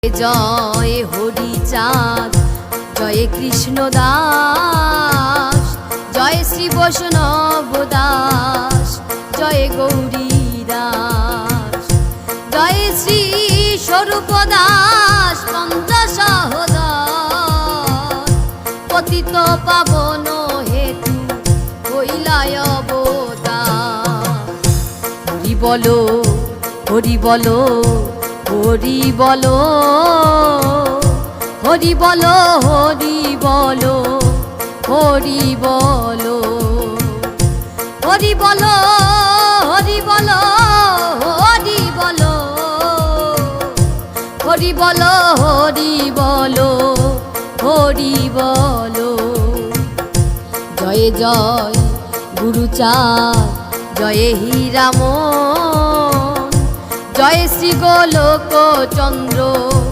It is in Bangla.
জয় হরিচাঁদ, জয় কৃষ্ণ দাস, জয় শ্রী বৈষ্ণব দাস, জয় গৌরী দাস, জয় শ্রী স্বরূপ দাস পঞ্চসহোদর, পতিত পাবন হেতু হইলায় অবতার। হরি বলো, হরি বলো, হরি বলো, হরি বলো, হরি বলো, হরি বলো, হরি বলো, হরি বলো, হরি বলো, হরি বলো, হরি বলো, হরি বলো। জয় জয় গুরুচাঁদ, জয় হীরামন, জয় শ্রী গোলক চন্দ্র